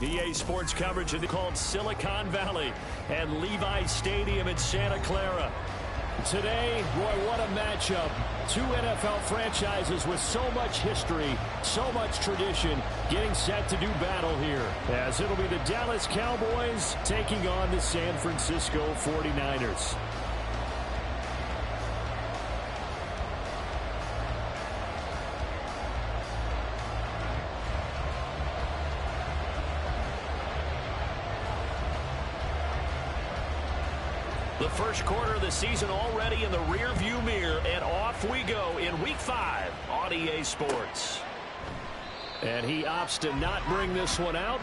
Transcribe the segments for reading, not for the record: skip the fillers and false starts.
EA Sports coverage of called Silicon Valley and Levi Stadium in Santa Clara. Today, boy, what a matchup. Two NFL franchises with so much history, so much tradition, getting set to do battle here. As it'll be the Dallas Cowboys taking on the San Francisco 49ers. The first quarter of the season already in the rear-view mirror, and off we go in Week 5 on EA Sports. And he opts to not bring this one out.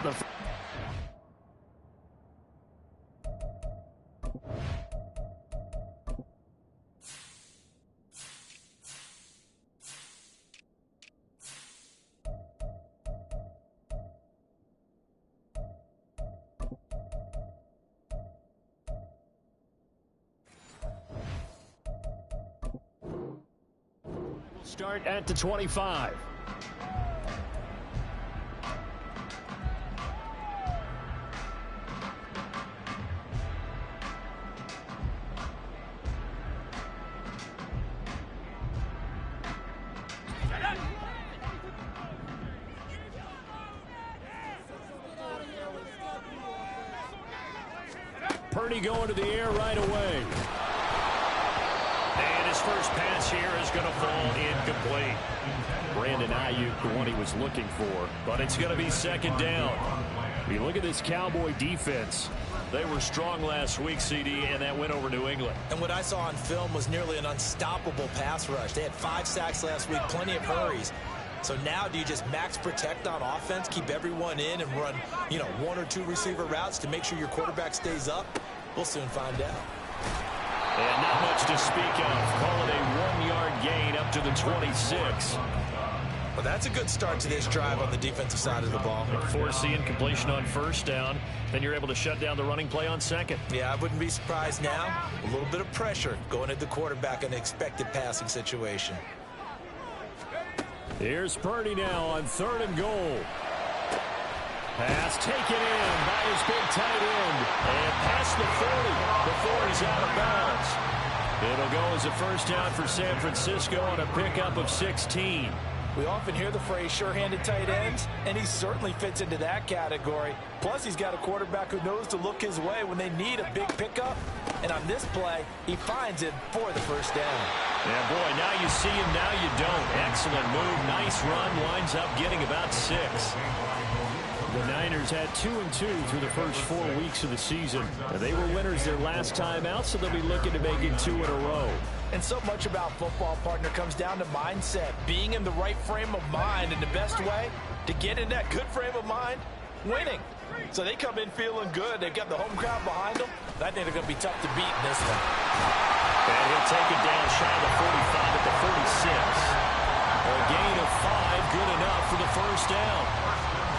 Start at the 25. Purdy going to the air right away. And his first pass here is going to fall incomplete. Brandon Ayuk, the one he was looking for, but it's going to be second down. You look at this Cowboy defense. They were strong last week, CD, and that went over New England. And what I saw on film was nearly an unstoppable pass rush. They had 5 sacks last week, plenty of hurries. So now do you just max protect on offense, keep everyone in, and run, 1 or 2 receiver routes to make sure your quarterback stays up? We'll soon find out. And not much to speak of. Call it a 1-yard gain up to the 26. Well, that's a good start to this drive on the defensive side of the ball. Forcing completion on first down. Then you're able to shut down the running play on second. Yeah, I wouldn't be surprised now. A little bit of pressure going at the quarterback in an expected passing situation. Here's Purdy now on 3rd and goal. Pass taken in by his big tight end. And past the 40 before he's out of bounds. It'll go as a first down for San Francisco on a pickup of 16. We often hear the phrase sure-handed tight ends, and he certainly fits into that category. Plus, he's got a quarterback who knows to look his way when they need a big pickup. And on this play, he finds it for the first down. Yeah, boy, now you see him, now you don't. Excellent move, nice run, winds up getting about 6. The Niners had 2-2 through the first 4 weeks of the season. They were winners their last time out, so they'll be looking to make it 2 in a row. And so much about football, partner, comes down to mindset. Being in the right frame of mind, and the best way to get in that good frame of mind, winning. So they come in feeling good. They've got the home crowd behind them. I think they're going to be tough to beat in this one. And he'll take it down shy of the 45 at the 46. A gain of 5, good enough for the first down.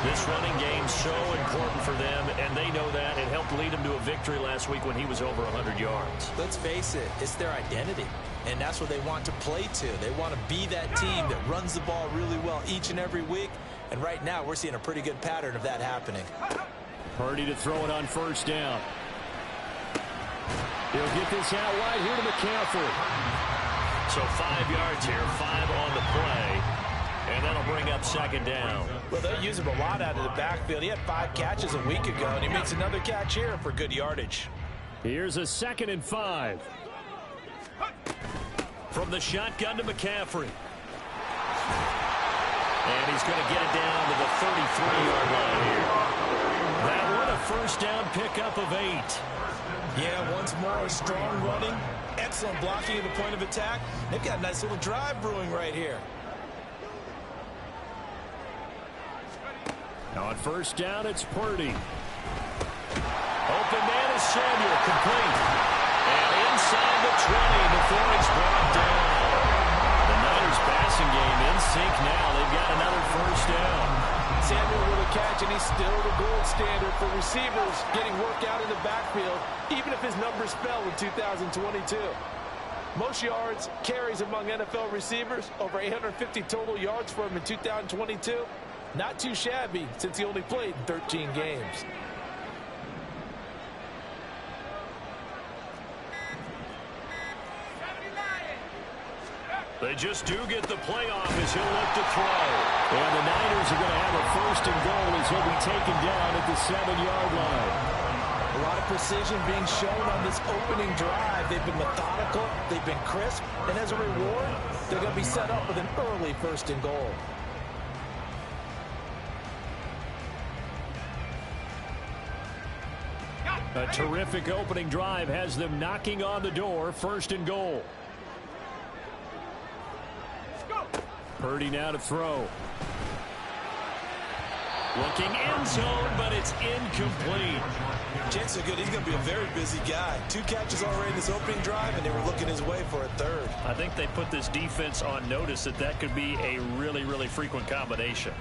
This running game's so important for them, and they know that. It helped lead them to a victory last week when he was over 100 yards. Let's face it, it's their identity, and that's what they want to play to. They want to be that team that runs the ball really well each and every week, and right now we're seeing a pretty good pattern of that happening. Purdy to throw it on first down. He'll get this out wide here to McCaffrey. So 5 yards here, 5 on the play. And that'll bring up second down. Well, they use him a lot out of the backfield. He had 5 catches a week ago, and he makes another catch here for good yardage. Here's a 2nd and 5. From the shotgun to McCaffrey. And he's going to get it down to the 33-yard line here. That one a first down pickup of 8. Yeah, once more, strong running, excellent blocking at the point of attack. They've got a nice little drive brewing right here. On first down, it's Purdy. Open man is Samuel, complete. And inside the 20 before it's brought down. The Niners passing game in sync now. They've got another first down. Samuel with a catch, and he's still the gold standard for receivers getting work out in the backfield, even if his numbers fell in 2022. Most yards, carries among NFL receivers, over 850 total yards for him in 2022. Not too shabby since he only played 13 games. They just do get the playoff as he'll look to throw. And the Niners are going to have a 1st and goal as he'll be taken down at the 7-yard line. A lot of precision being shown on this opening drive. They've been methodical, they've been crisp, and as a reward, they're going to be set up with an early 1st and goal. A terrific opening drive has them knocking on the door. 1st and goal. Purdy now to throw. Looking end zone, but it's incomplete. Chances are good he's going to be a very busy guy. 2 catches already in this opening drive, and they were looking his way for a 3rd. I think they put this defense on notice that that could be a really, really frequent combination.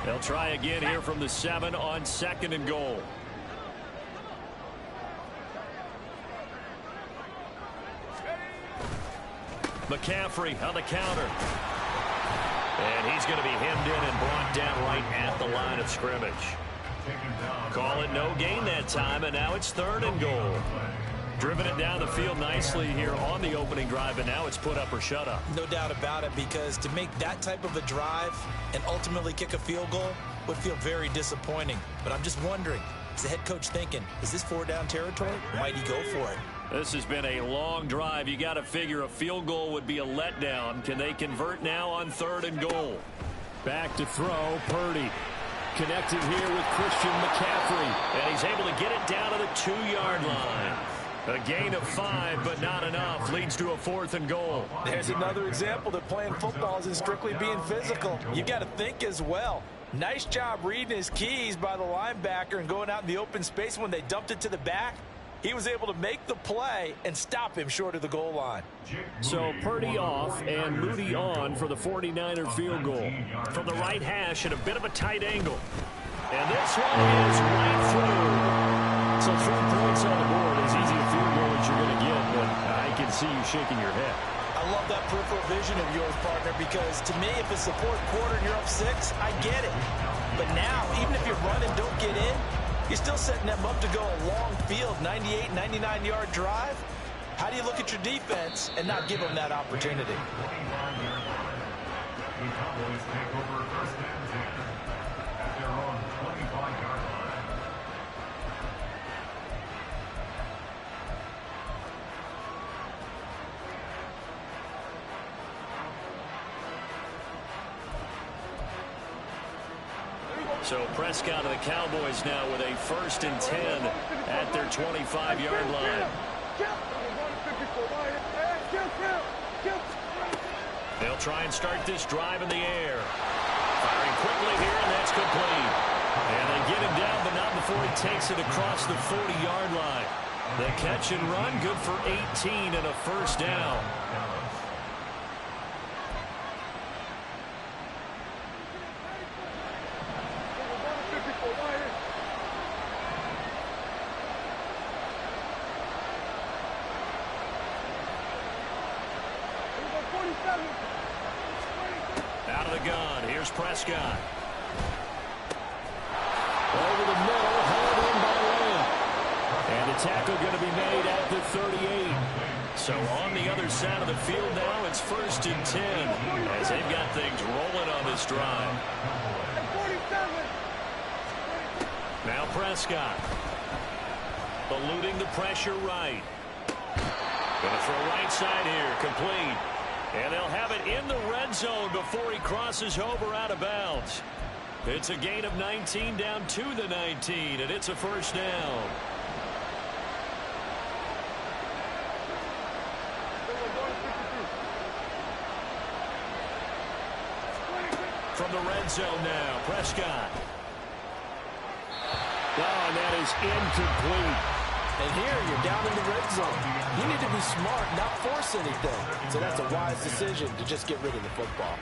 They'll try again here from the 7 on 2nd and goal. McCaffrey on the counter. And he's going to be hemmed in and brought down right at the line of scrimmage. Call it no gain that time, and now it's 3rd and goal. Driven it down the field nicely here on the opening drive, and now it's put up or shut up. No doubt about it, because to make that type of a drive and ultimately kick a field goal would feel very disappointing. But I'm just wondering, is the head coach thinking, is this 4-down territory? Might he go for it? This has been a long drive. You got to figure a field goal would be a letdown. Can they convert now on 3rd and goal? Back to throw, Purdy. Connecting here with Christian McCaffrey. And he's able to get it down to the 2-yard line. A gain of 5, but not enough. Leads to a 4th and goal. There's another example that playing football isn't strictly being physical. You got to think as well. Nice job reading his keys by the linebacker and going out in the open space. When they dumped it to the back, he was able to make the play and stop him short of the goal line. So Purdy off and Moody on for the 49er field goal. From the right hash at a bit of a tight angle. And this one is right through. So 3 points on the board. As easy a field goal as you're going to get, but I can see you shaking your head. I love that peripheral vision of yours, partner, because to me, if it's the 4th quarter and you're up 6, I get it. But now, even if you run and don't get in, you're still setting them up to go a long field, 98, 99-yard drive. How do you look at your defense and not give them that opportunity? So Prescott of the Cowboys now with a 1st and 10 at their 25-yard line. They'll try and start this drive in the air. Firing quickly here, and that's complete. And they get him down, but not before he takes it across the 40-yard line. The catch and run, good for 18 and a 1st down. Out of the gun, here's Prescott. Over the middle, held in by Lamb. And the tackle going to be made at the 38. So on the other side of the field now, it's 1st and 10 as they've got things rolling on this drive. Now Prescott. Eluding the pressure right. Going to throw right side here, complete. And they'll have it in the red zone before he crosses over out of bounds. It's a gain of 19 down to the 19, and it's a 1st down. From the red zone now, Prescott. Oh, and that is incomplete. And here you're down in the red zone. You need to be smart, not force anything. So that's a wise decision to just get rid of the football.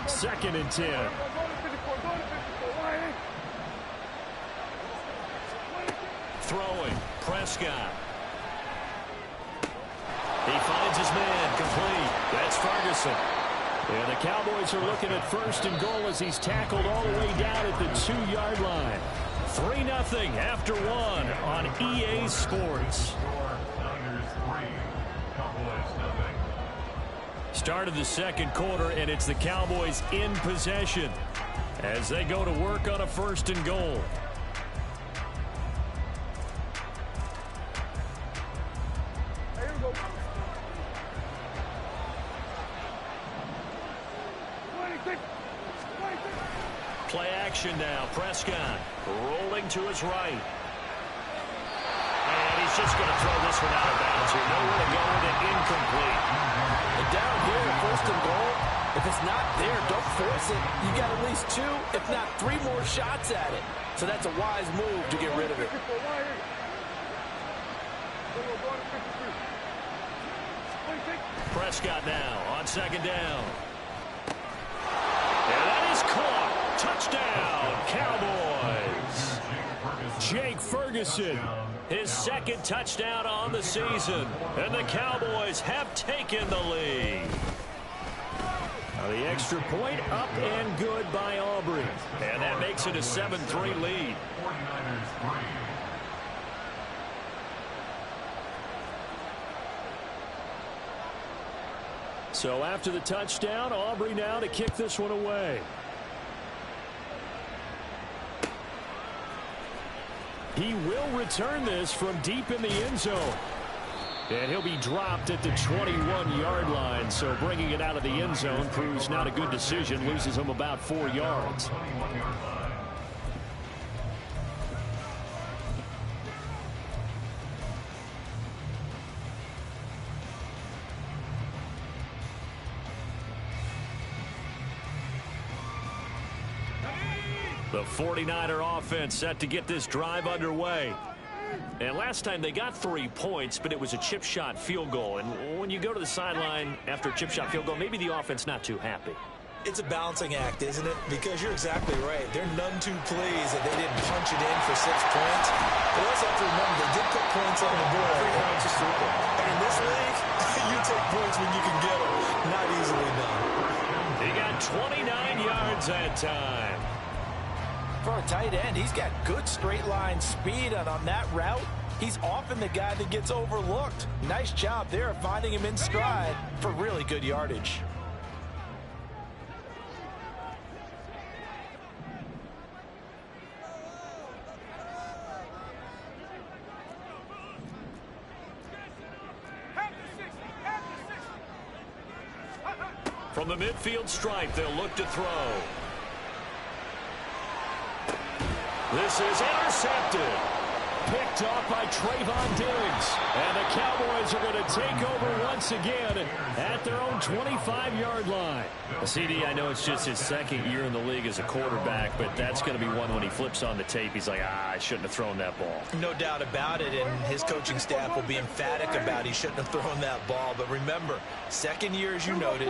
2nd and 10. throwing. Prescott. He finds his man, complete. That's Ferguson. And the Cowboys are looking at 1st and goal as he's tackled all the way down at the 2-yard line. 3-0 after 1 on EA Sports. Start of the second quarter, and it's the Cowboys in possession as they go to work on a 1st and goal. Play action now. Prescott rolling to his right. And he's just going to throw this one out of bounds here. Nowhere to go with it. Incomplete. And down here, 1st and goal, if it's not there, don't force it. You got at least 2, if not 3 more shots at it. So that's a wise move to get rid of it. Prescott now on 2nd down. And that is caught. Touchdown, Cowboys. Jake Ferguson, his 2nd touchdown on the season. And the Cowboys have taken the lead. Now the extra point up and good by Aubrey. And that makes it a 7-3 lead. So after the touchdown, Aubrey now to kick this one away. He will return this from deep in the end zone. And he'll be dropped at the 21-yard line. So bringing it out of the end zone proves not a good decision. Loses him about 4 yards. The 49er offense set to get this drive underway. And last time they got 3 points, but it was a chip shot field goal. And when you go to the sideline after a chip shot field goal, maybe the offense not too happy. It's a balancing act, isn't it? Because you're exactly right. They're none too pleased that they didn't punch it in for 6 points. But also have to remember, they did put points on the board. 3 points is super. And in this league, you take points when you can get them. Not easily done. He got 29 yards that time. For a tight end, he's got good straight line speed, and on that route, he's often the guy that gets overlooked. Nice job there of finding him in stride for really good yardage. From the midfield stripe, they'll look to throw. This is intercepted. Picked off by Trayvon Diggs. And the Cowboys are going to take over once again at their own 25-yard line. CD, I know it's just his 2nd year in the league as a quarterback, but that's going to be one when he flips on the tape. He's like, I shouldn't have thrown that ball. No doubt about it, and his coaching staff will be emphatic about he shouldn't have thrown that ball. But remember, 2nd year, as you noted,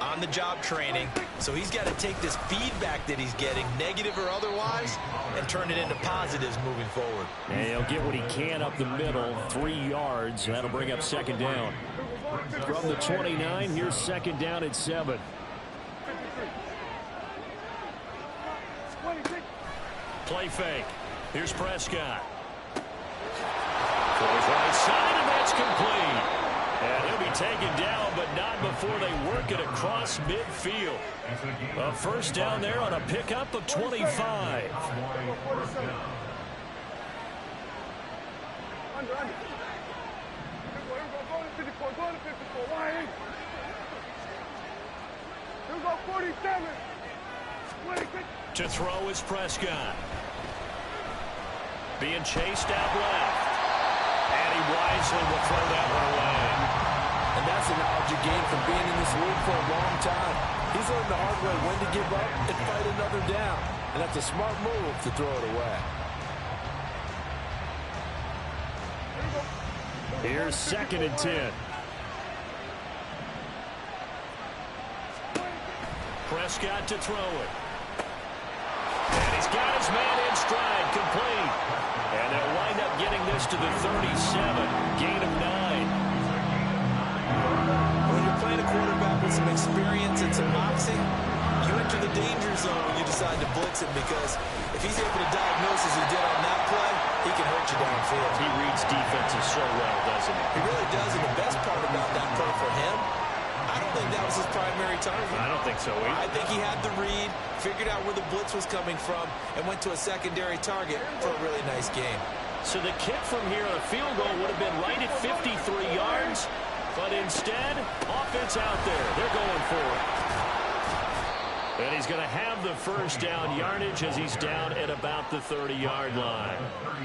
on-the-job training. So he's got to take this feedback that he's getting, negative or otherwise, and turn it into positives moving forward. And he'll get what he can up the middle, 3 yards. That'll bring up 2nd down. From the 29, here's 2nd down at 7. Play fake. Here's Prescott. Throws right side, and that's complete. And he'll be taken down, but not before they work it across midfield. A 1st down there on a pickup of 25. To throw is Prescott. Being chased out left. And he wisely will throw that one away. And that's the knowledge you gain from being in this league for a long time. He's learned the hard way when to give up and fight another down. And that's a smart move to throw it away. Here's 2nd and 10. Prescott to throw it. And he's got his man in stride, complete. And they'll wind up getting this to the 37. Gain of 9. When you're playing a quarterback with some experience and some moxie, you enter the danger zone when you decide to blitz him, because if he's able to diagnose as he did on that play, he can hurt you downfield. He reads defenses so well, doesn't he? He really does, and the best part about that play for him, I don't think that was his primary target. I don't think so either. I think he had the read, figured out where the blitz was coming from, and went to a secondary target for a really nice game. So the kick from here on a field goal would have been right at 53 yards, but instead, offense out there. They're going for it. And he's going to have the first down yardage as he's down at about the 30-yard line.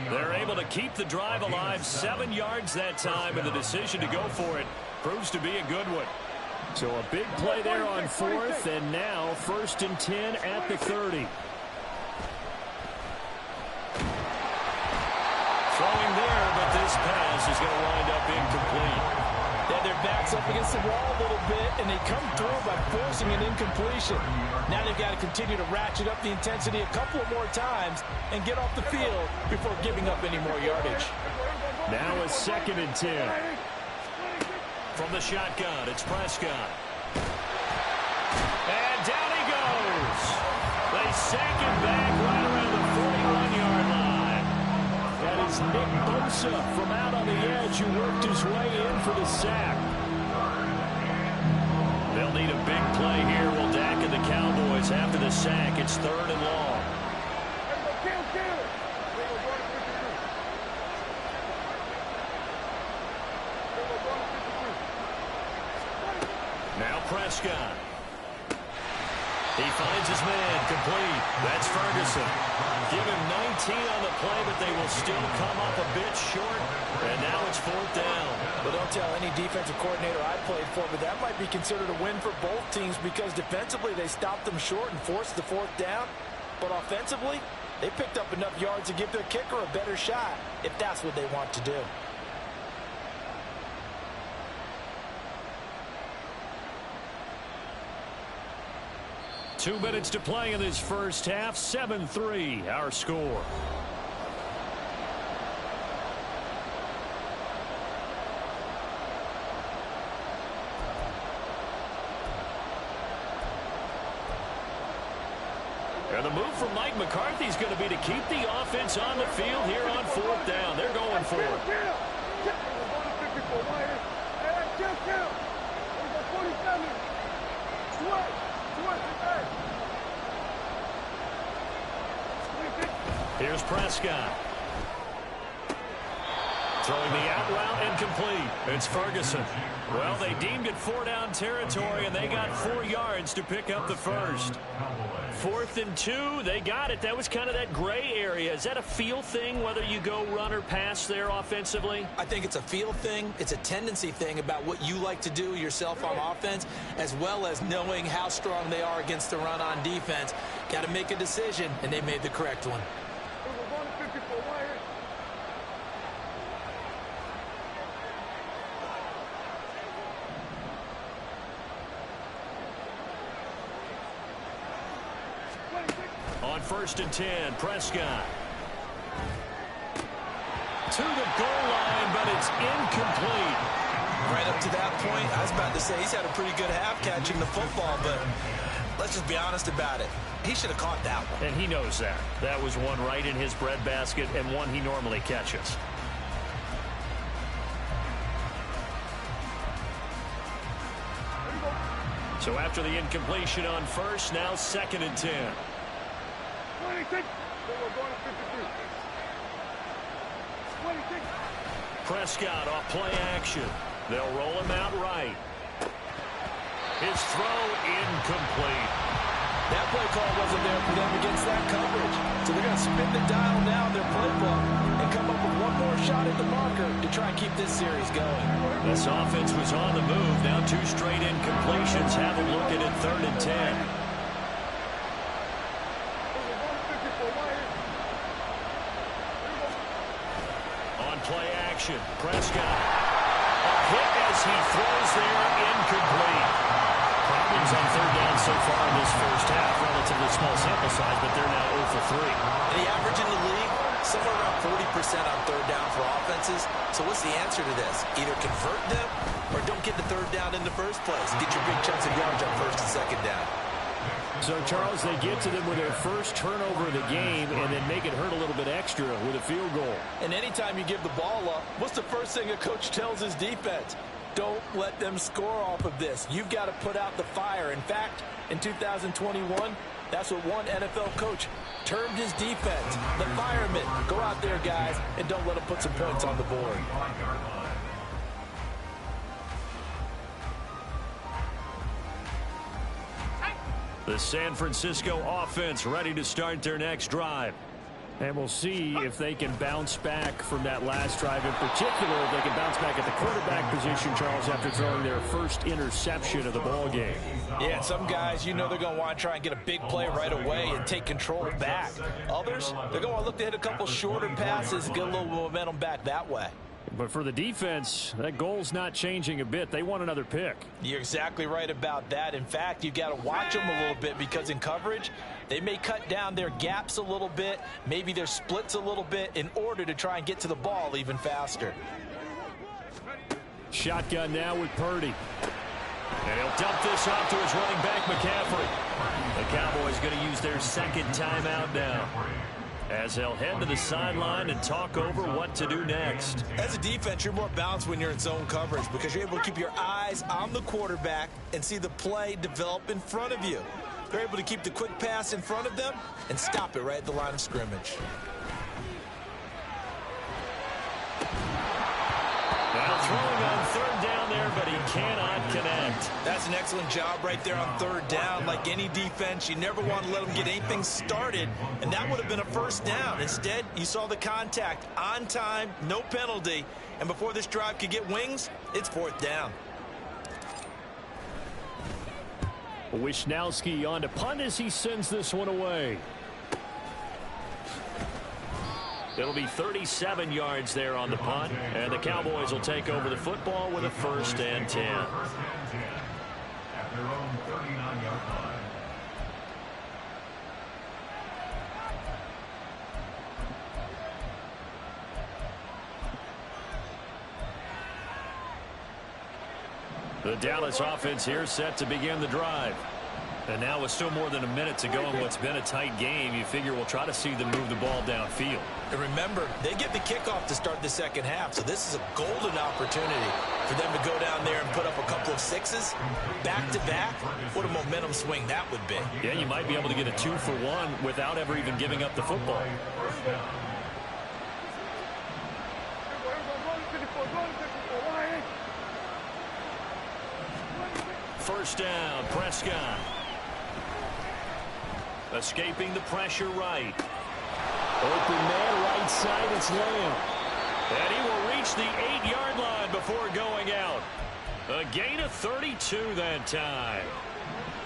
They're able to keep the drive alive, 7 yards that time, and the decision to go for it proves to be a good one. So a big play there on 4th, and now 1st and 10 at the 30. Throwing there, but this pass is going to wind up incomplete. Yeah, their backs up against the wall a little bit, and they come through by forcing an incompletion. Now they've got to continue to ratchet up the intensity a couple of more times and get off the field before giving up any more yardage. Now a 2nd and 10. From the shotgun, it's Prescott. And down he goes. They sack him back right around the 41-yard line. That is Nick Bosa from out on the edge who worked his way in for the sack. They'll need a big play here. Will Dak and the Cowboys after the sack. It's 3rd and long. Now Prescott. He finds his man, complete. That's Ferguson. Give him 19 on the play, but they will still come up a bit short. And now it's 4th down. But don't tell any defensive coordinator I played for, but that might be considered a win for both teams, because defensively they stopped them short and forced the 4th down. But offensively, they picked up enough yards to give their kicker a better shot, if that's what they want to do. Two minutes to play in this first half. 7-3, our score. And the move from Mike McCarthy is going to be to keep the offense on the field here on 4th down. They're going for it. Here's Prescott. Throwing the out route incomplete. It's Ferguson. Well, they deemed it 4-down territory, and they got 4 yards to pick up the first. 4th and 2, they got it. That was kind of that gray area. Is that a feel thing, whether you go run or pass there offensively? I think it's a feel thing. It's a tendency thing about what you like to do yourself on offense, as well as knowing how strong they are against the run on defense. Got to make a decision, and they made the correct one. On 1st and 10, Prescott. To the goal line, but it's incomplete. Right up to that point, I was about to say he's had a pretty good half catching the football, but let's just be honest about it. He should have caught that one. And he knows that. That was one right in his breadbasket and one he normally catches. So after the incompletion on 1st, now 2nd and 10. Prescott off play action. They'll roll him out right. His throw incomplete. That play call wasn't there for them against that coverage. So they're going to spin the dial now in their playbook and come up with one more shot at the marker to try and keep this series going. This offense was on the move. Now 2 straight incompletions. Have them looking at 3rd and 10. Play action. Prescott. A hit as he throws there, incomplete. Problems on 3rd down so far in this first half. Relatively small sample size, but they're now 0 for 3. The average in the league somewhere around 40% on third down for offenses. So what's the answer to this? Either convert them or don't get the third down in the first place. Get your big chunks of yards on first and second down. So, Charles, they get to them with their first turnover of the game and then make it hurt a little bit extra with a field goal. And anytime you give the ball up, what's the first thing a coach tells his defense? Don't let them score off of this. You've got to put out the fire. In fact, in 2021, that's what one NFL coach termed his defense, the firemen. Go out there, guys, and don't let them put some points on the board. The San Francisco offense ready to start their next drive. And we'll see if they can bounce back from that last drive. In particular, if they can bounce back at the quarterback position, Charles, after throwing their first interception of the ball game. Yeah, some guys, you know they're going to want to try and get a big play right away and take control back. Others, they're going to want to look to hit a couple shorter passes, get a little momentum back that way. But for the defense, that goal's not changing a bit. They want another pick. You're exactly right about that. In fact, you've got to watch them a little bit because in coverage, they may cut down their gaps a little bit, maybe their splits a little bit in order to try and get to the ball even faster. Shotgun now with Purdy. And he'll dump this off to his running back, McCaffrey. The Cowboys going to use their second timeout now, as they'll head to the sideline and talk over what to do next. As a defense, you're more balanced when you're in zone coverage because you're able to keep your eyes on the quarterback and see the play develop in front of you. They're able to keep the quick pass in front of them and stop it right at the line of scrimmage. Now throwing on third down there, but he cannot connect. That's an excellent job right there on third down. Like any defense, you never want to let them get anything started, and that would have been a first down. Instead, you saw the contact on time, no penalty, and before this drive could get wings, it's fourth down. Wisnowski on to punt as he sends this one away. It'll be 37 yards there on the punt, and the Cowboys will take over the football with a 1st and 10. At their own 39-yard line. The Dallas offense here set to begin the drive. And now with still more than a minute to go in what's been a tight game, you figure we'll try to see them move the ball downfield. And remember, they get the kickoff to start the second half, so this is a golden opportunity for them to go down there and put up a couple of sixes back-to-back. What a momentum swing that would be. Yeah, you might be able to get a 2-for-1 without ever even giving up the football. First down, Prescott. Escaping the pressure right. Open man right side, it's Lamb. And he will reach the 8-yard line before going out. A gain of 32 that time.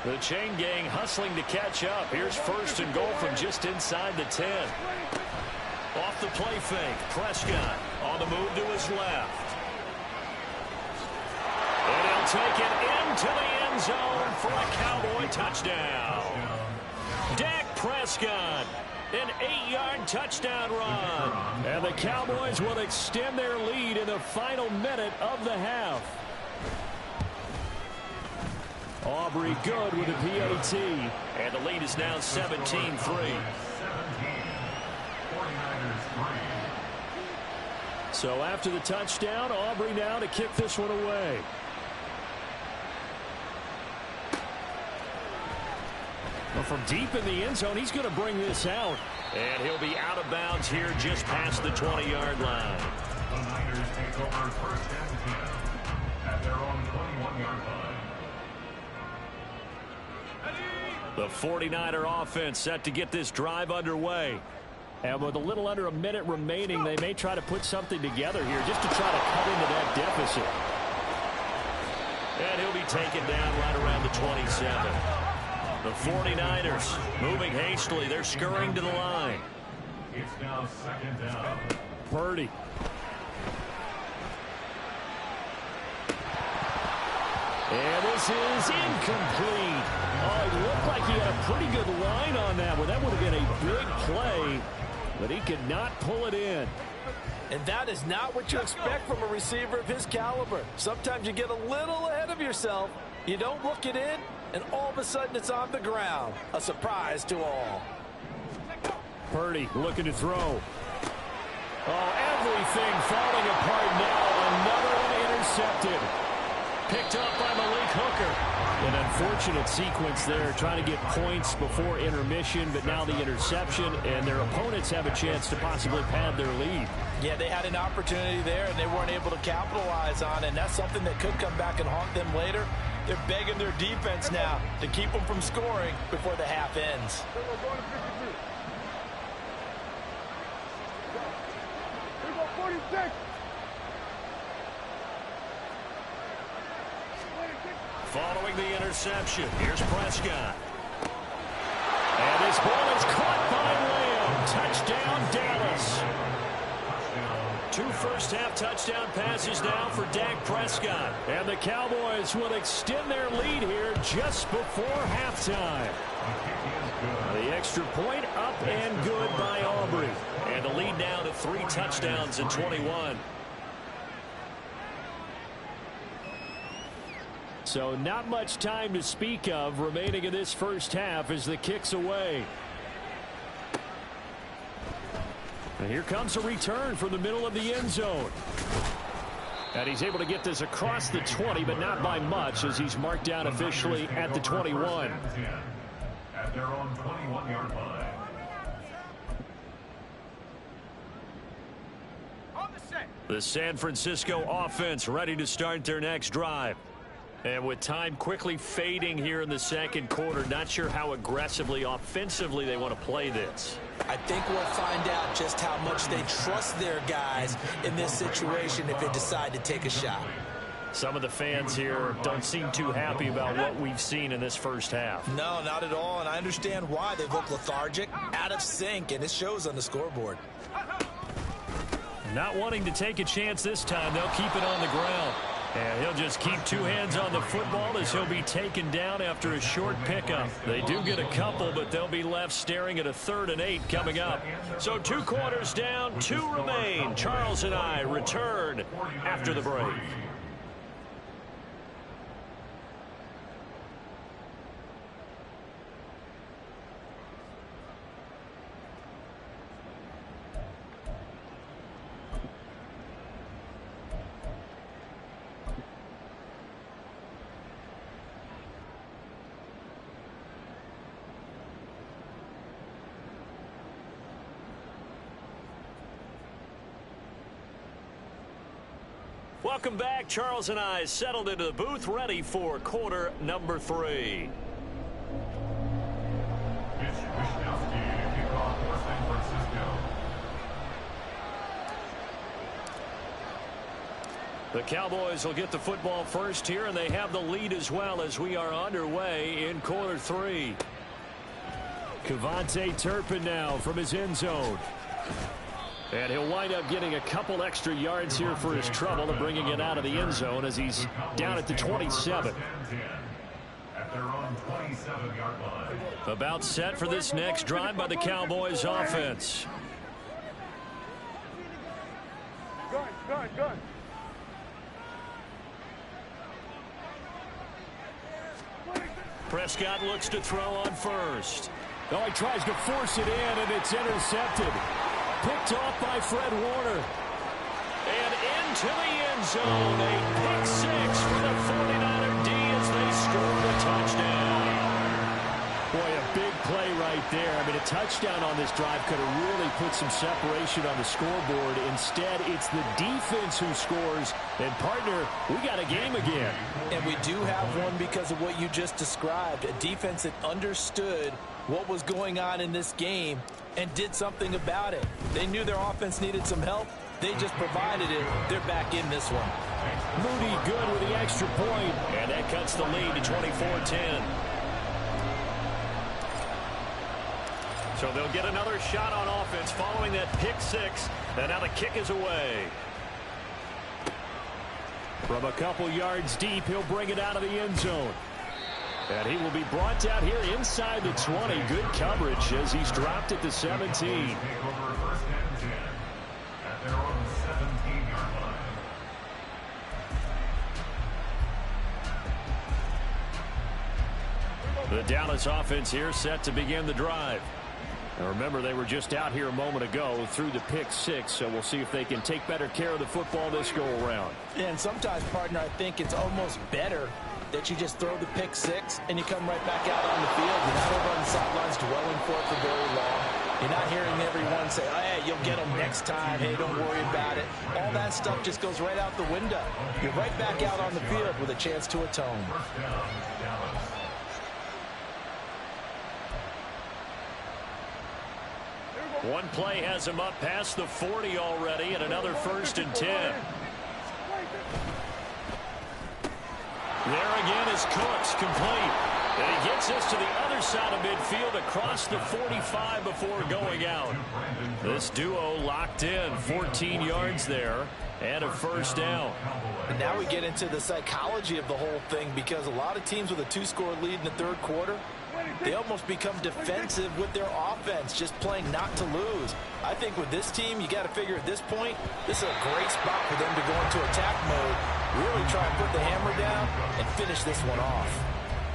The chain gang hustling to catch up. Here's 1st and goal from just inside the 10. Off the play fake, Prescott on the move to his left. And he'll take it into the end zone for a Cowboy touchdown. Dak Prescott, an 8-yard touchdown run. And the Cowboys will extend their lead in the final minute of the half. Aubrey good with a PAT. And the lead is now 17-3. So after the touchdown, Aubrey now to kick this one away. Well, from deep in the end zone, he's going to bring this out. And he'll be out of bounds here just past the 20-yard line. The Niners take over 1st and 10 at their own 21-yard line. The 49er offense set to get this drive underway. And with a little under a minute remaining, they may try to put something together here just to try to cut into that deficit. And he'll be taken down right around the 27. The 49ers moving hastily. They're scurrying to the line. It's now 2nd down. Purdy. And this is incomplete. Oh, it looked like he had a pretty good line on that one. That would have been a big play. but he could not pull it in. And that is not what you expect from a receiver of his caliber. Sometimes you get a little ahead of yourself. You don't look it in, and all of a sudden it's on the ground. A surprise to all. Purdy looking to throw. Oh, everything falling apart now. Another one intercepted. Picked up by Malik Hooker. An unfortunate sequence there, trying to get points before intermission, but now the interception, and their opponents have a chance to possibly pad their lead. Yeah, they had an opportunity there, and they weren't able to capitalize on it, and that's something that could come back and haunt them later. They're begging their defense now to keep them from scoring before the half ends. Following the interception, here's Prescott. And this ball is caught by Lamb. Touchdown, Dallas. 2 first-half touchdown passes now for Dak Prescott. And the Cowboys will extend their lead here just before halftime. The extra point up and good by Aubrey. And the lead now to 3 touchdowns in 21. So not much time to speak of remaining in this first half as the kick's away. And here comes a return from the middle of the end zone. And he's able to get this across the 20, but not by much, as he's marked down officially at the 21. At their own 21-yard line. The San Francisco offense ready to start their next drive. And with time quickly fading here in the second quarter, not sure how aggressively, offensively they want to play this. I think we'll find out just how much they trust their guys in this situation if they decide to take a shot. Some of the fans here don't seem too happy about what we've seen in this first half. No, not at all, and I understand why. They look lethargic, out of sync, and it shows on the scoreboard. Not wanting to take a chance this time, they'll keep it on the ground. And he'll just keep 2 hands on the football as he'll be taken down after a short pickup. They do get a couple, but they'll be left staring at a 3rd and 8 coming up. So 2 quarters down, 2 remain. Charles and I return after the break. Welcome back. Charles and I settled into the booth, ready for quarter number 3. The Cowboys will get the football first here, and they have the lead as well as we are underway in quarter 3. Kevontae Turpin now from his end zone. And he'll wind up getting a couple extra yards here for his trouble and bringing it out of the end zone as he's down at the 27. At their own 27-yard line. About set for this next drive by the Cowboys offense. Good. Prescott looks to throw on first. Oh, he tries to force it in, and it's intercepted. Picked off by Fred Warner. And into the end zone. A pick 6 for the 49er D as they score the touchdown. Boy, a big play right there. I mean, a touchdown on this drive could have really put some separation on the scoreboard. Instead, it's the defense who scores. And, partner, we got a game again. And we do have one because of what you just described. A defense that understood what was going on in this game and did something about it. They knew their offense needed some help. They just provided it. They're back in this one. Moody good with the extra point. And that cuts the lead to 24-10. So they'll get another shot on offense following that pick 6. And now the kick is away. From a couple yards deep, he'll bring it out of the end zone. And he will be brought down here inside the 20. Good coverage as he's dropped at the 17. Take over first and 10 at their own 17-yard line. The Dallas offense here set to begin the drive. Now remember, they were just out here a moment ago through the pick 6, so we'll see if they can take better care of the football this go around. Yeah, and sometimes, partner, I think it's almost better that you just throw the pick 6 and you come right back out on the field. You're not over on the sidelines dwelling for it for very long. You're not hearing everyone say, oh, hey, you'll get them next time. Hey, don't worry about it. All that stuff just goes right out the window. You're right back out on the field with a chance to atone. One play has him up past the 40 already, and another 1st and 10. There again is Cooks, complete. And he gets us to the other side of midfield across the 45 before going out. This duo locked in, 14 yards there, and a 1st down. And now we get into the psychology of the whole thing, because a lot of teams with a 2-score lead in the 3rd quarter, they almost become defensive with their offense, just playing not to lose. I think with this team, you got to figure at this point, this is a great spot for them to go into attack mode, really try and put the hammer down and finish this one off.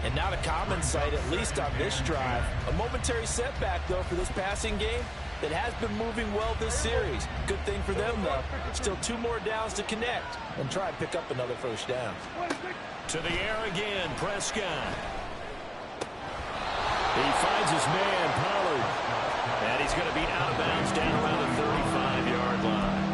And not a common sight, at least on this drive. A momentary setback, though, for this passing game that has been moving well this series. Good thing for them, though. Still 2 more downs to connect and try and pick up another 1st down. To the air again, Prescott. He finds his man, Pollard. And he's going to be out of bounds down around the 35-yard line.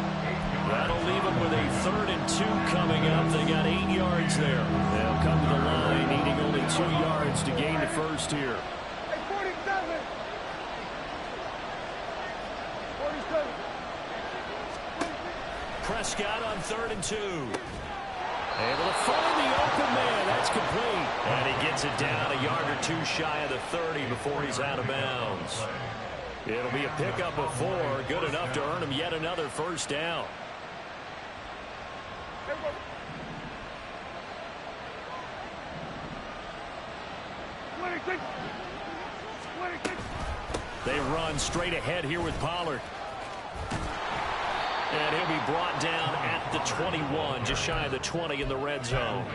That'll leave him with a 3rd and 2 coming up. They got 8 yards there. They'll come to the line, needing only 2 yards to gain the 1st here. Prescott on 3rd and 2. Able to find the open man. That's complete. And he gets it down a yard or 2 shy of the 30 before he's out of bounds. It'll be a pickup of 4. Good enough to earn him yet another 1st down. They run straight ahead here with Pollard. And he'll be brought down at the 21, just shy of the 20 in the red zone.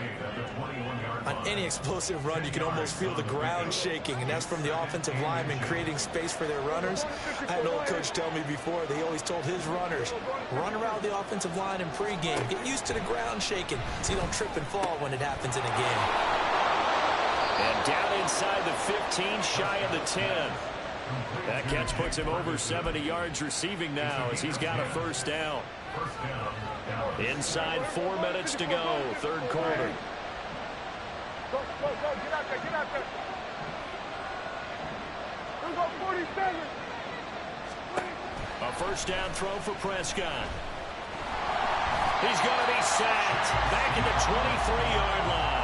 On any explosive run, you can almost feel the ground shaking, and that's from the offensive linemen creating space for their runners. I had an old coach tell me before, they always told his runners, run around the offensive line in pregame. Get used to the ground shaking so you don't trip and fall when it happens in a game. And down inside the 15, shy of the 10. That catch puts him over 70 yards receiving now as he's got a 1st down. Inside 4 minutes to go, 3rd quarter. Go, get out there. Let's go, 47. A 1st down throw for Prescott. He's going to be sacked back at the 23-yard line.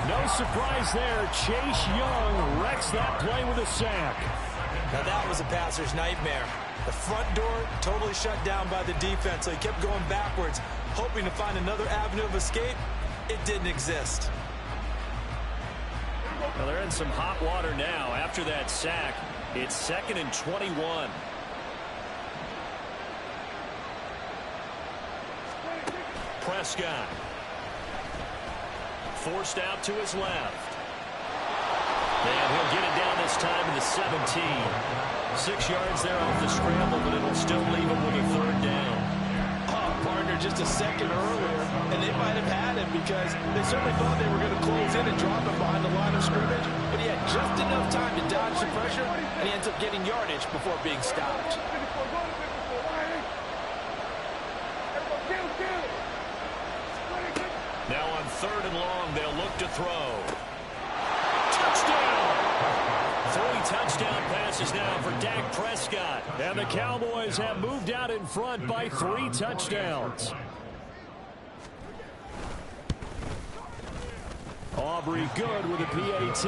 No surprise there. Chase Young wrecks that play with a sack. Now that was a passer's nightmare. The front door totally shut down by the defense, so he kept going backwards, hoping to find another avenue of escape. It didn't exist. Well, they're in some hot water now. After that sack, it's 2nd and 21. Prescott. Forced out to his left. And he'll get it down this time in the 17. 6 yards there off the scramble, but it'll still leave him with a 3rd down. Oh, partner, just a second earlier, and they might have had him because they certainly thought they were going to close in and drop him behind the line of scrimmage, but he had just enough time to dodge the pressure, and he ends up getting yardage before being stopped. Now on 3rd and long, they'll look to throw. Touchdown! 3 touchdown passes now for Dak Prescott. And the Cowboys have moved out in front by 3 touchdowns. Aubrey good with a PAT.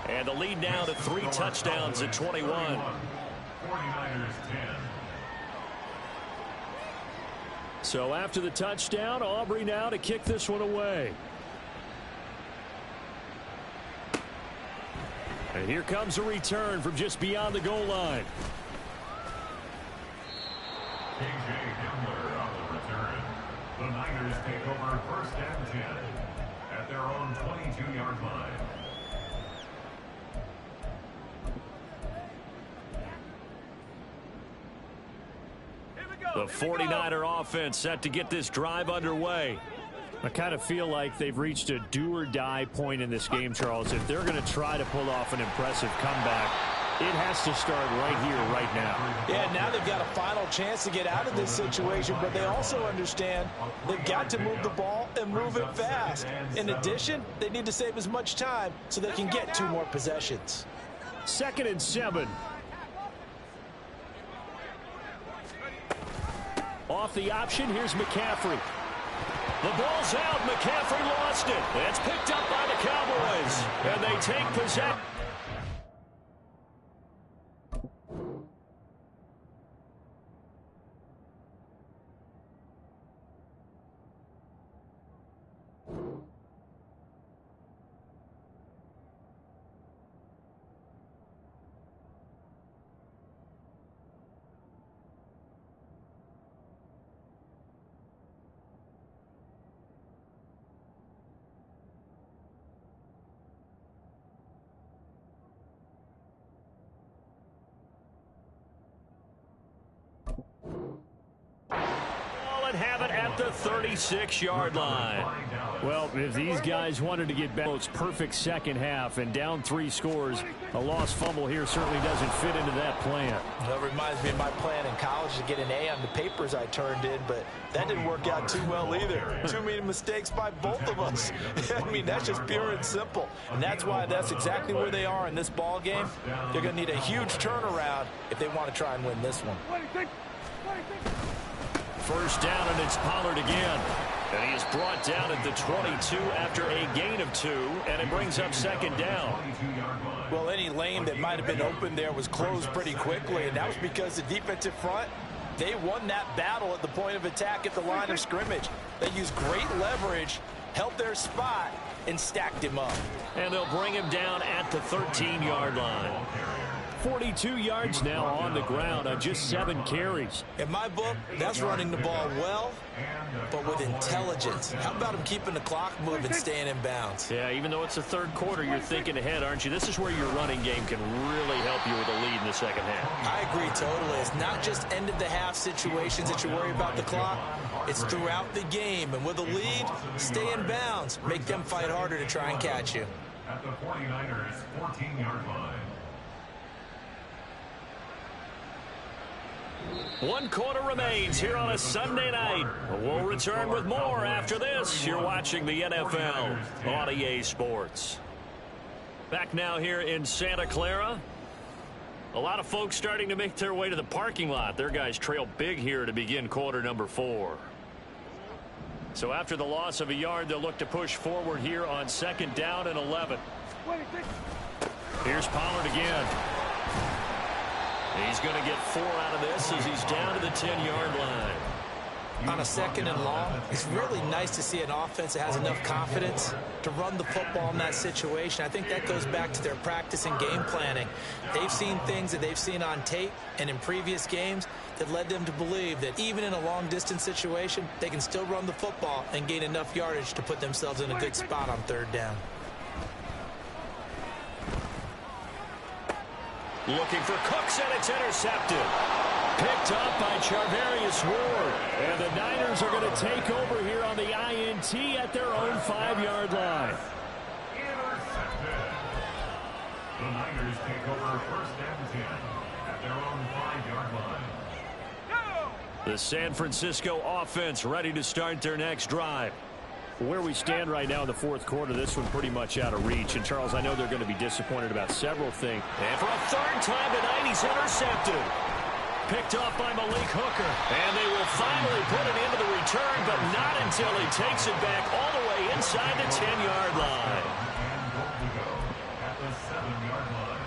And the lead now to 3 touchdowns at 21. 49ers 10. So after the touchdown, Aubrey now to kick this one away. And here comes a return from just beyond the goal line. KJ Hamler on the return. The Niners take over 1st and 10 at their own 22-yard line. The 49er offense set to get this drive underway. I kind of feel like they've reached a do-or-die point in this game, Charles. If they're going to try to pull off an impressive comeback, it has to start right here, right now. Yeah, now they've got a final chance to get out of this situation, but they also understand they've got to move the ball and move it fast. In addition, they need to save as much time so they can get 2 more possessions. 2nd and 7. Off the option, here's McCaffrey. The ball's out. McCaffrey lost it. It's picked up by the Cowboys, and they take possession. Have it at the 36-yard line. Well, if these guys wanted to get back, it's perfect second half and down 3 scores. A lost fumble here certainly doesn't fit into that plan. That reminds me of my plan in college to get an A on the papers I turned in, but that didn't work out too well either. Too many mistakes by both of us. I mean, that's just pure and simple. And that's why that's exactly where they are in this ball game. They're going to need a huge turnaround if they want to try and win this one. 1st down, and it's Pollard again. And he is brought down at the 22 after a gain of 2, and it brings up 2nd down. Well, any lane that might have been open there was closed pretty quickly, and that was because the defensive front, they won that battle at the point of attack at the line of scrimmage. They used great leverage, held their spot, and stacked him up. And they'll bring him down at the 13-yard line. 42 yards now on the ground on just 7 carries. In my book, that's running the ball well, but with intelligence. How about him keeping the clock moving, staying in bounds? Yeah, even though it's the 3rd quarter, you're thinking ahead, aren't you? This is where your running game can really help you with a lead in the 2nd half. I agree totally. It's not just end-of-the-half situations that you worry about the clock. It's throughout the game. And with a lead, stay in bounds. Make them fight harder to try and catch you. At the 49ers' 14-yard line. 1 quarter remains here on a Sunday night. We'll return with more after this. You're watching the NFL on EA Sports. Back now here in Santa Clara. A lot of folks starting to make their way to the parking lot. Their guys trail big here to begin quarter number 4. So after the loss of a yard, they'll look to push forward here on 2nd down and 11. Here's Pollard again. He's going to get 4 out of this as he's down to the 10-yard line. On a 2nd and long, it's really nice to see an offense that has enough confidence to run the football in that situation. I think that goes back to their practice and game planning. They've seen things that they've seen on tape and in previous games that led them to believe that even in a long-distance situation, they can still run the football and gain enough yardage to put themselves in a good spot on 3rd down. Looking for Cooks, and it's intercepted. Picked up by Charvarius Ward. And the Niners are going to take over here on the INT at their own 5-yard line. Intercepted. The Niners take over 1st and 10 at their own 5-yard line. The San Francisco offense ready to start their next drive. Where we stand right now in the 4th quarter, this one pretty much out of reach. And, Charles, I know they're going to be disappointed about several things. And for a 3rd time tonight, he's intercepted. Picked off by Malik Hooker. And they will finally put it into the return, but not until he takes it back all the way inside the 10-yard line. And goal to go at the 7-yard line.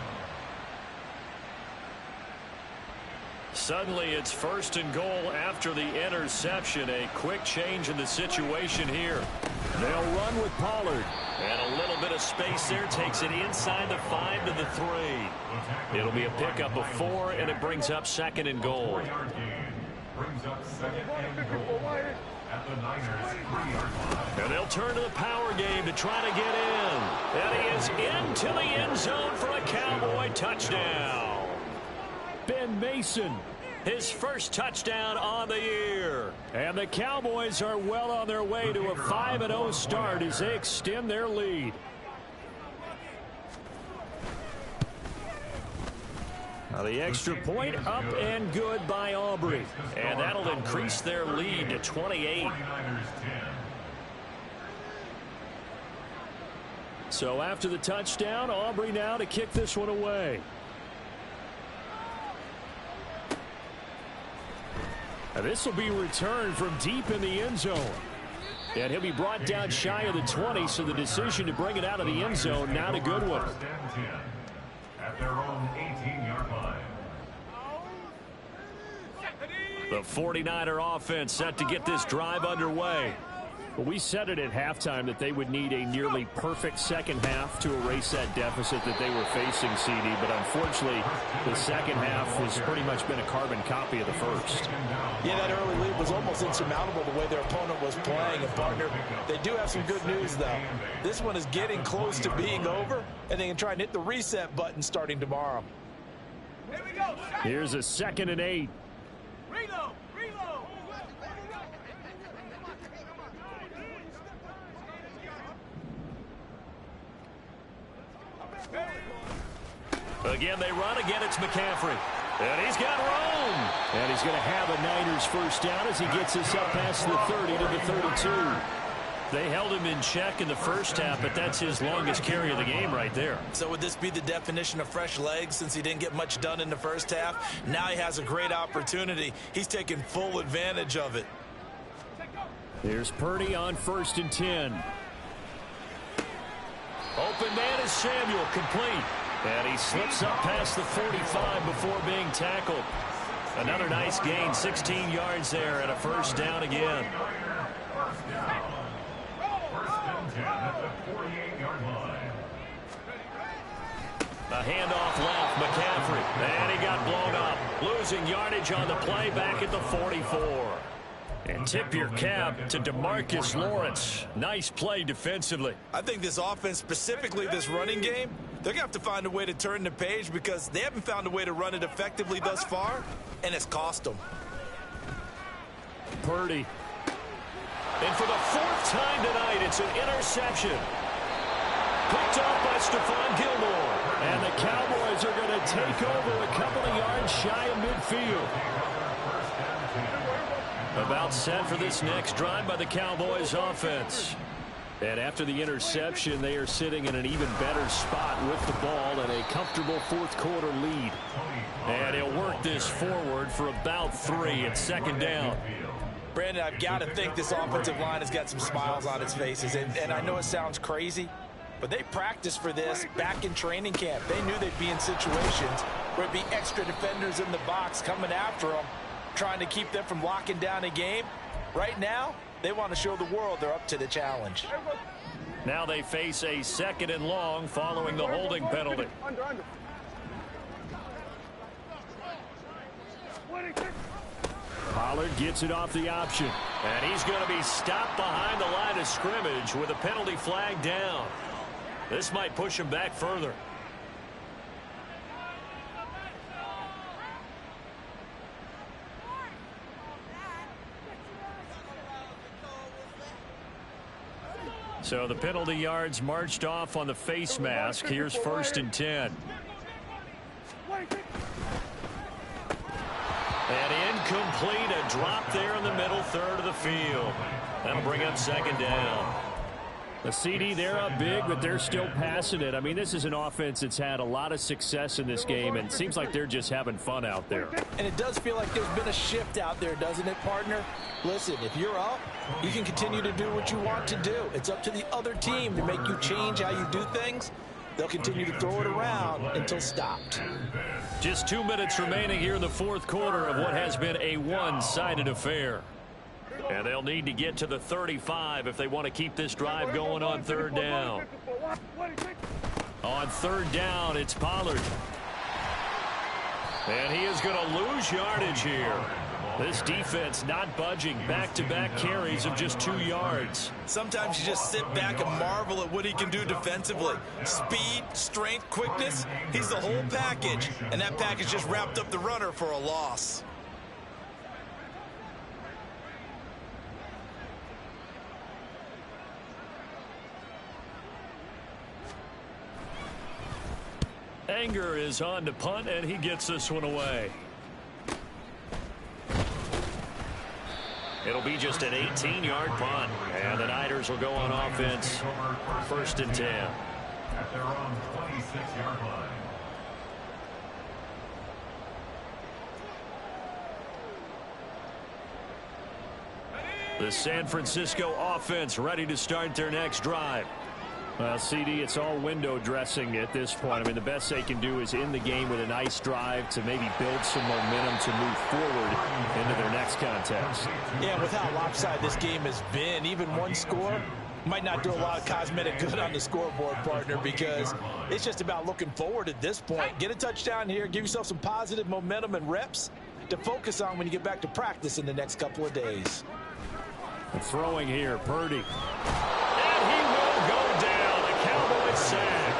Suddenly, it's 1st and goal after the interception. A quick change in the situation here. They'll run with Pollard. And a little bit of space there takes it inside the 5 to the 3. It'll be a pickup of 4, and it brings up 2nd and goal. Brings up 2nd and goal at the Niners 3-yard line. And they'll turn to the power game to try to get in. And he is into the end zone for a Cowboy touchdown. Ben Mason, his first touchdown on the year. And the Cowboys are well on their way to a 5-0 start as they extend their lead. Now the extra point up and good by Aubrey. And that'll increase their lead to 28. So after the touchdown, Aubrey now to kick this one away. And this will be returned from deep in the end zone. And he'll be brought down shy of the 20, so the decision to bring it out of the end zone, not a good one. At their own 18-yard line. The 49er offense set to get this drive underway. Well, we said it at halftime that they would need a nearly perfect second half to erase that deficit that they were facing, CD. But unfortunately, the second half has pretty much been a carbon copy of the first. Yeah, that early lead was almost insurmountable the way their opponent was playing. And, partner, they do have some good news, though. This one is getting close to being over, and they can try and hit the reset button starting tomorrow. Here we go. Here's a 2nd and 8. Reload. Reload. Again, they run. Again, it's McCaffrey. And he's got room. And he's going to have a Niners first down as he gets this up past the 30 to the 32. They held him in check in the first half, but that's his longest carry of the game right there. So would this be the definition of fresh legs since he didn't get much done in the first half? Now he has a great opportunity. He's taking full advantage of it. Here's Purdy on 1st and 10. Open man is Samuel, complete. And he slips up past the 45 before being tackled. Another nice gain, 16 yards there, and a first down again. First and 10 at the 48-yard line. A handoff left, McCaffrey. And he got blown up. Losing yardage on the play back at the 44. And tip your cap to DeMarcus Lawrence. Nice play defensively. I think this offense, specifically this running game, they're going to have to find a way to turn the page because they haven't found a way to run it effectively thus far, and it's cost them. Purdy. And for the 4th time tonight, it's an interception. Picked off by Stephon Gilmore. And the Cowboys are going to take over a couple of yards shy of midfield. About set for this next drive by the Cowboys offense. And after the interception, they are sitting in an even better spot with the ball and a comfortable 4th quarter lead. And he'll work this forward for about 3 at 2nd down. Brandon, I've got to think this offensive line has got some smiles on its faces. And I know it sounds crazy, but they practiced for this back in training camp. They knew they'd be in situations where it'd be extra defenders in the box coming after them, trying to keep them from locking down a game. Right now, they want to show the world they're up to the challenge. Now they face a 2nd and long following the holding penalty. Under. Pollard gets it off the option. And he's going to be stopped behind the line of scrimmage with a penalty flag down. This might push him back further. So the penalty yards marched off on the face mask. Here's 1st and 10. And incomplete, a drop there in the middle 3rd of the field. That'll bring up 2nd down. The CD, they're up big, but they're still passing it. I mean, this is an offense that's had a lot of success in this game, and it seems like they're just having fun out there. And it does feel like there's been a shift out there, doesn't it, partner? Listen, if you're up, you can continue to do what you want to do. It's up to the other team to make you change how you do things. They'll continue to throw it around until stopped. Just 2 minutes remaining here in the 4th quarter of what has been a one-sided affair. And they'll need to get to the 35 if they want to keep this drive going on third down. On third down, it's Pollard. And he is going to lose yardage here. This defense not budging. Back-to-back carries of just 2 yards. Sometimes you just sit back and marvel at what he can do defensively. Speed, strength, quickness. He's the whole package. And that package just wrapped up the runner for a loss. Anger is on to punt, and he gets this one away. It'll be just an 18-yard punt, and the Niners will go on offense. 1st and 10. At their own 26-yard line. The San Francisco offense ready to start their next drive. Well, CD, it's all window dressing at this point. I mean, the best they can do is in the game with a nice drive to maybe build some momentum to move forward into their next contest. Yeah, with how lopsided this game has been, even one score might not do a lot of cosmetic good on the scoreboard, partner, because it's just about looking forward at this point. Get a touchdown here, give yourself some positive momentum and reps to focus on when you get back to practice in the next couple of days. Throwing here, Purdy. And he will go down. Cowboy sack.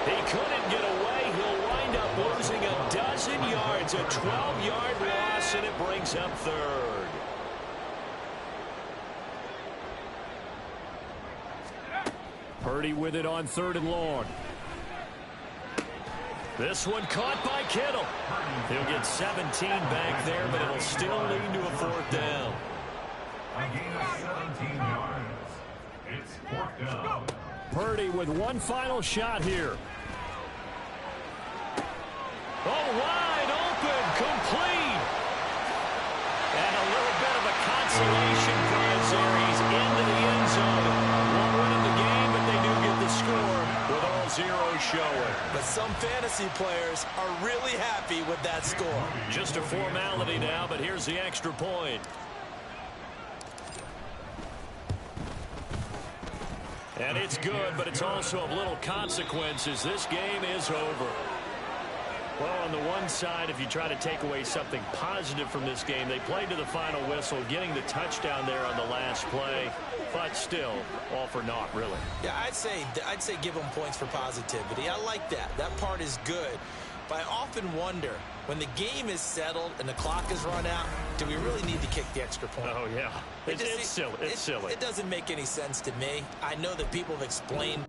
He couldn't get away. He'll wind up losing a dozen yards, a 12-yard loss, and it brings up third. Purdy with it on 3rd and long. This one caught by Kittle. He'll get 17 back there, but it'll still lead to a 4th down. A gain of 17 yards. It's 4th down. Purdy with one final shot here. Oh, wide open, complete. And a little bit of a consolation prize there. He's into the end zone. Won't win in the game, but they do get the score with all zeros showing. But some fantasy players are really happy with that score. Just a formality now, but here's the extra point. And it's good, but it's also of little consequences. This game is over. Well, on the one side, if you try to take away something positive from this game, they played to the final whistle, getting the touchdown there on the last play. But still, all for naught, really. Yeah, I'd say give them points for positivity. I like that. That part is good. But I often wonder, when the game is settled and the clock is run out, do we really need to kick the extra point? Oh, yeah. It's silly. It's silly. It doesn't make any sense to me. I know that people have explained